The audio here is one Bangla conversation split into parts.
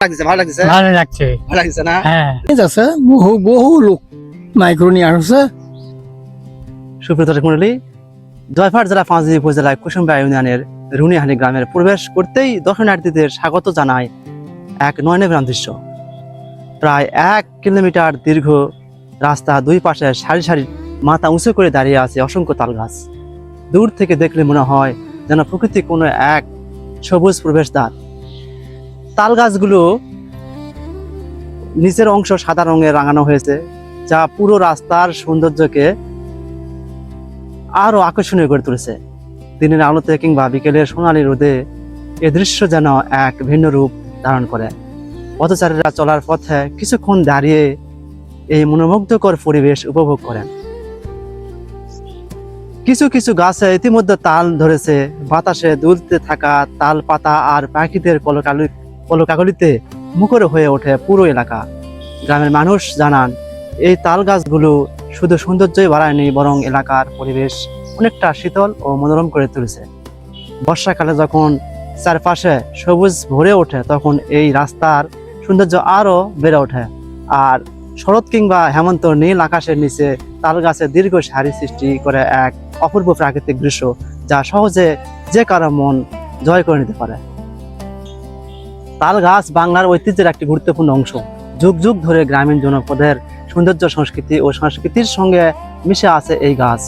লাগছে ভালো লাগছে ভালো লাগছে। ভালো লাগছে না হ্যাঁ আছে বহু লোক মাইক্রো নিয়ে আসছে। সুপ্রিয় দর্শক মণ্ডলী, জয়পুরহাট জেলা পাঁচবিবি উপজেলায় কুসুমবাড়ি ইউনিয়নের রুনিহালি গ্রামের প্রবেশ করতেই দর্শনার্থীদের স্বাগত জানায় এক নয়নগ্রাম দৃশ্য। প্রায় 1 কিলোমিটার দীর্ঘ রাস্তা, দুই পাশে সারি সারি মাথা উঁচু করে দাঁড়িয়ে আছে অসংখ্য তাল গাছ। দূর থেকে দেখলে মনে হয় যেন প্রকৃতি কোনো এক সবুজ প্রবেশদ্বার। তাল গাছগুলো নিচের অংশ সাদা রঙে রাঙানো হয়েছে, যা পুরো রাস্তার সৌন্দর্যকে আরো আকর্ষণীয় করে তুলেছে। দিনের আলোতে কিংবা বিকেলের সোনালী রোদে এ দৃশ্য যেন এক ভিন্ন রূপ ধারণ করে। পথচারীরা চলার পথে কিছুক্ষণ দাঁড়িয়ে এই মনোমুগ্ধকর পরিবেশ উপভোগ করেন। কিছু কিছু গাছে ইতিমধ্যে তাল ধরেছে, বাতাসে দুলতে থাকা তাল পাতা আর পাখিদের কলকাকলিতে মুখর হয়ে ওঠে পুরো এলাকা। গ্রামের মানুষ জানান, এই তাল গাছগুলো শুধু সৌন্দর্যই বাড়ায়নি, বরং এলাকার পরিবেশ অনেকটা শীতল ও মনোরম করে তুলেছে। বর্ষাকালে যখন চারপাশে সবুজ ভরে ওঠে, তখন এই রাস্তার সৌন্দর্য আরো বেড়ে ওঠে। আর শরৎ কিংবা হেমন্ত নীল আকাশের নিচে তাল গাছের দীর্ঘ সারি সৃষ্টি করে এক অপূর্ব প্রাকৃতিক দৃশ্য, যা সহজে যে কারো মন জয় করে নিতে পারে। তাল গাছ বাংলার ঐতিহ্যের একটি গুরুত্বপূর্ণ অংশ। যুগ যুগ ধরে গ্রামীণ জনপদের সৌন্দর্য, সংস্কৃতি ও সংস্কৃতির সঙ্গে মিশে আছে এই গাছ।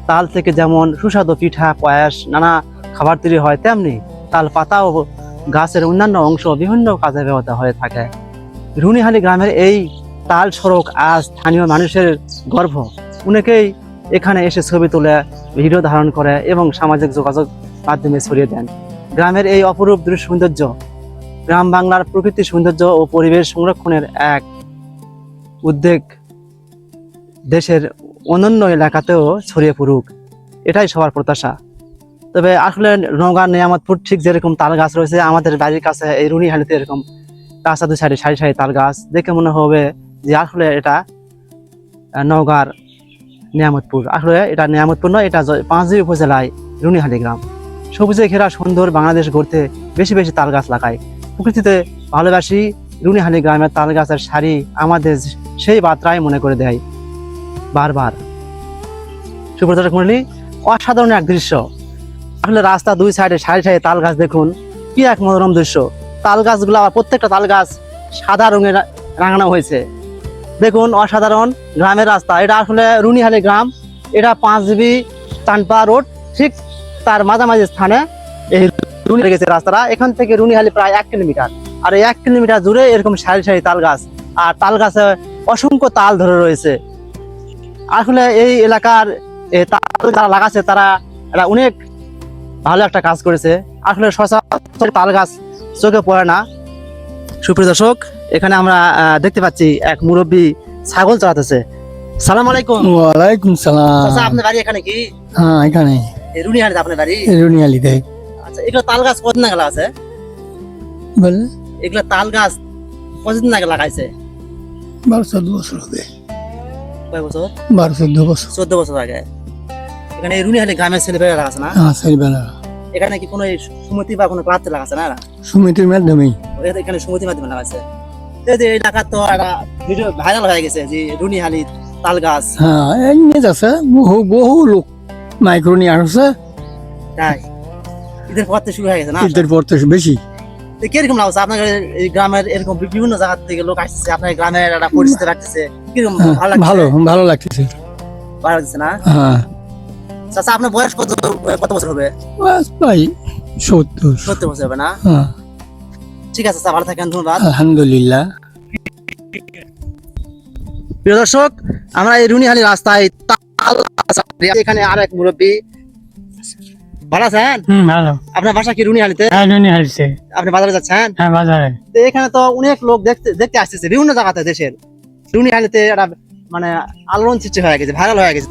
তাল থেকে যেমন সুস্বাদু পিঠা, পায়েস, নানা খাবার তৈরি হয়, তেমনি তাল পাতা ও গাছের অন্যান্য অংশ বিভিন্ন কাজে ব্যবহৃত হয়ে থাকে। রুনিহালি গ্রামের এই তাল সড়ক আজ স্থানীয় মানুষের গর্ব। অনেকেই এখানে এসে ছবি তুলে, ভিডিও ধারণ করে এবং সামাজিক যোগাযোগ মাধ্যমে ছড়িয়ে দেন। গ্রামের এই অপরূপ সৌন্দর্য গ্রাম বাংলার প্রকৃতির সৌন্দর্য ও পরিবেশ সংরক্ষণের এক উদ্যোগ দেশের অন্যান্য এলাকাতেও ছড়িয়ে পড়ুক, এটাই সবার প্রত্যাশা। তবে আসলে নওগাঁ নিয়ামতপুর ঠিক যেরকম তাল গাছ রয়েছে, আমাদের বাড়ির কাছে এই রুনিহালিতে এরকম রাস্তা দুই সাইডে সারি সারি তাল গাছ দেখে মনে হবে যে আসলে এটা নওগাঁর নিয়ামতপুর। আসলে এটা নিয়ামতপুর নয়, এটা পাঁচবিবি উপজেলায় রুনিহালি গ্রাম। সবুজে ঘেরা সুন্দর বাংলাদেশ গড়তে বেশি বেশি তাল গাছ লাগাই। প্রকৃতিতে ভালোবাসি, রুনিহালি গ্রামের তাল গাছের সারি আমাদের সেই বার্তাই মনে করে দেয় বারবার। সুপ্রিয় দর্শক মণ্ডলী, অসাধারণ এক দৃশ্য। আসলে রাস্তা দুই সাইডে সারি সারি তাল গাছ, দেখুন কি এক মনোরম দৃশ্য। তাল গাছগুলো আবার প্রত্যেকটা তাল গাছ সাদা রঙের রাঙানো হয়েছে। দেখুন অসাধারণ গ্রামের রাস্তা। এটা আসলে রুনিহালি গ্রাম, এটা পাঁচবিবি চানপা রোড, ঠিক তার মাঝামাঝি স্থানে এই রুনি গেছে রাস্তাটা। এখান থেকে রুনিহালি প্রায় 1 কিলোমিটার, আর এই 1 কিলোমিটার জুড়ে এরকম সারি সারি তাল গাছ, আর তাল গাছে অসংখ্য তাল ধরে রয়েছে। আসলে এই এলাকার তাল যারা লাগাচ্ছে তারা অনেক ভালো একটা কাজ করেছে। আসলে সচরাচর তাল গাছ চোখে পড়ে না। সুপ্রিয় দর্শক, এখানে আমরা দেখতে পাচ্ছি এক মুরব্বী ছাগল চড়াতেছে। সালাম আলাইকুম। ওয়ালাইকুম সালাম। আচ্ছা, আপনার বাড়ি এখানে কি? হ্যাঁ, এখানে রুনিহালিতে আপনার বাড়ি? রুনিহালিতে। আচ্ছা, এগুলো তাল গাছ কতদিন আগে লাগাছে? বলে এগুলো তাল গাছ কতদিন আগে লাগাইছে? 12-14 বছর হবে। কয় বছর? 12-14 বছর। 14 বছর আগে। এখানে এই রুনিহালি গ্রামের ছেলেপেলে লাগাছে না? হ্যাঁ, ছেলেবেলা। এখানে কি কোনো সমিতি বা কোনো ক্লাবতে লাগাছে না? সমিতির মাধ্যমেই। এখানে সমিতির মাধ্যমে লাগাচ্ছে। এই যে এলাকার তো একটা ভিডিও ভাইরাল হয়ে গেছে যে রুনিহালি তাল গাছ। হ্যাঁ, এমনি আছে বহু লোক মাইক্রো নিয়ে আসছে। তাই ঈদের পর থেকে শুরু হয়ে গেছে না? ঈদের পর তো বেশি। তো কিরকম লাগছে আপনার এই গ্রামের এরকম বিভিন্ন জায়গা থেকে লোক আসছে, আপনার গ্রামের একটা পরিস্থিতি রাখতেছে, কিরকম ভালো লাগছে? ভালো লাগতেছে। ভালো লাগছে না? হ্যাঁ। আচ্ছা, আপনার বয়স কত বছর হবে? ভাই 70। 70 বছর হবে না? হ্যাঁ, ঠিক আছে, ভালো থাকেন, ধন্যবাদ। আলহামদুলিল্লাহ। প্রিয় দর্শক, আমরা এই রুনিহালি রাস্তায় এখানে আর এক মুরব্বী। ভালো আছেন? ভালো। আপনার বাসা কি রুনিহালিতে? হ্যাঁ হারিয়েছে। আপনি বাজারে যাচ্ছেন? হ্যাঁ বাজারে। তো এখানে তো অনেক লোক দেখতে আসতেছে বিভিন্ন জায়গাতে দেশের। রুনিহালিতে একটা মানে আলোড়ন সৃষ্টি হয়ে গেছে, ভাইরাল হয়ে গেছে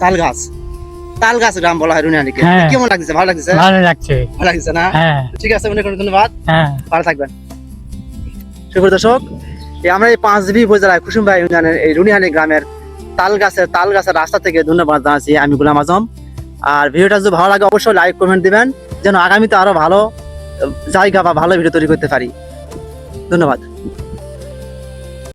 তাল গাছ গ্রাম বলা হয় রুনিহালিকে। হ্যাঁ। কেমন লাগছে? ভালো লাগছে? ভালো লাগছে। ভালো লাগছে না? হ্যাঁ ঠিক আছে, অনেক অনেক ধন্যবাদ। হ্যাঁ। ভালো থাকবেন। সুপ্রিয় দর্শক, আমরা এই পাঁচবিবি উপজেলায় কুসুমবাড়ি ইউনিয়নের এই রুনিহালি গ্রামের তাল গাছের রাস্তা থেকে ধন্যবাদ জানাচ্ছি আমি গোলাম আজম। আর ভিডিওটা যদি ভালো লাগে অবশ্যই লাইক কমেন্ট দিবেন, যেন আগামীতে আরো ভালো জায়গা বা ভালো ভিডিও তৈরি করতে পারি। ধন্যবাদ।